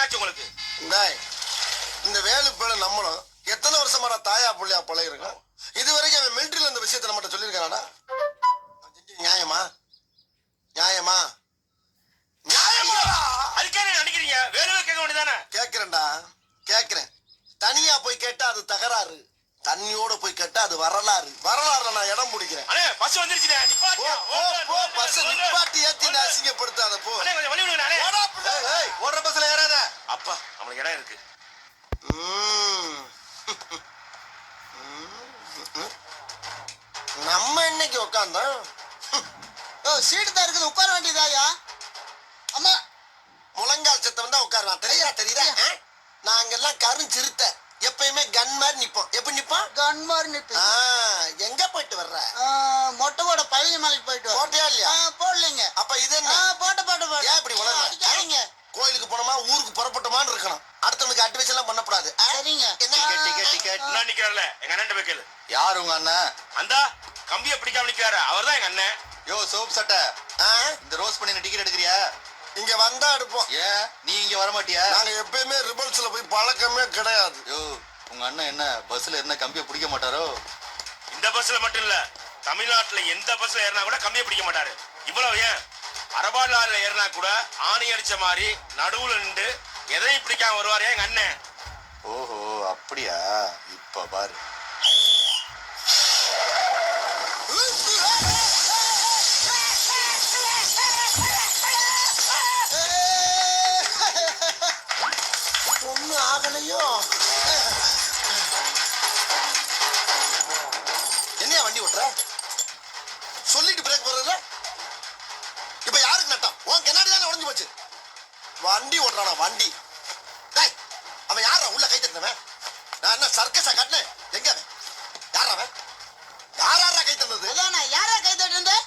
என்னாச்சு உங்களுக்கு? இந்த வேலு பேர நம்மளும் எத்தனை வருஷமா தாயா புள்ளையா பழகிருக்கோம். இது வரைக்கும் அவன் மிலிட்டரியில இந்த விஷயத்த நம்மகிட்ட சொல்லியிருக்கானா? நியாயமா? நியாயமா? நியாயமா? அதுக்கே நினைக்கிறீங்க? வேலுவை கேட்க வேண்டியதானே? கேட்கிறேன்டா, கேட்கிறேன். தனியா போய் கேட்டா அது தகராறு, தண்ணியோட போய் கேட்டா அது வரலாறு. வரலாறுல நான் இடம் பிடிக்கிறேன். அண்ணே பஸ் வந்துருச்சுனே, நிப்பாட்டியா? பஸ் நிப்பாட்டி ஏத்தி அசிங்கப்படுத்தாத போ. அண்ணே கொஞ்சம் வழி விடுங்க அண்ணே. ஓடுற பஸ்ல ஏறாத. அப்பா நமக்கு இடம் இருக்கு. நம்ம இன்னைக்கு உட்காந்தோம். சீட்டு தான் இருக்குது, உட்கார வேண்டியதாயா? அம்மா முழங்கால் சத்தம் தான் உட்காருவான். தெரியுதா? நாங்கெல்லாம் கருஞ்சிருத்த எப்பயுமே கன் மாதிரி நிப்போம். எப்படி நிப்போம்? கன் மாதிரி நிப்பு. எங்க போயிட்டு வர்ற? மொட்டைவோட பழனி மலைக்கு போயிட்டு போட்டியா இல்லையா? போடலைங்க. அப்ப இது என்ன? போட்ட ஏன் இப்படி உலக கோயிலுக்கு போனோமா ஊருக்கு புறப்பட்டோமான்னு இருக்கணும். அடுத்தவனுக்கு அட்வைஸ் எல்லாம் பண்ணக்கூடாது. சரிங்க. டிக்கெட் நான் நிக்கிறேன்ல, எங்க அண்ணன் போய் கேளு. யார் உங்க அண்ணன்? அந்த கம்பியை பிடிக்காம நிக்கிறாரு, அவர்தான் எங்க அண்ணன். யோ சோப் சட்டை, இந்த ரோஸ் பண்ணி டிக்கெட் எடுக்கிறியா? இங்க வந்தா எடுப்போம். ஏன் நீ இங்க வர மாட்டியா? நாங்க எப்பயுமே ரிபல்ஸ்ல போய் பழக்கமே கிடையாது. யோ உங்க அண்ணன் என்ன பஸ்ல என்ன கம்பியை பிடிக்க மாட்டாரோ? இந்த பஸ்ல மட்டும் இல்ல, தமிழ்நாட்டுல எந்த பஸ்ல ஏறினா கூட கம்பியை பிடிக்க மாட்டாரு. இவ்வளவு ஏன் அரபாடுல ஏறினா கூட ஆணி அடிச்ச மாதிரி நடுவுல நின்று எதையும் பிடிக்காம வருவாரு எங்க அண்ணன். ஓஹோ அப்படியா? இப்ப பாரு. ஒண்ணு ஆகலையோ? என்னையா வண்டி ஓட்டுற? சொல்லிட்டு பிரேக் போடுறதுல இப்ப யாருக்கு நட்டம்? உன் கண்ணாடி தானே உடஞ்சு போச்சு. வண்டி ஓட்டுறானா வண்டி? டேய் அவன் யாரா உள்ள கை தட்டினவன்? நான் என்ன சர்க்கஸா காட்டினேன்? எங்க அவன்? யாரா அவன்? யாரா கை தந்தது? யாரா கை தட்டு?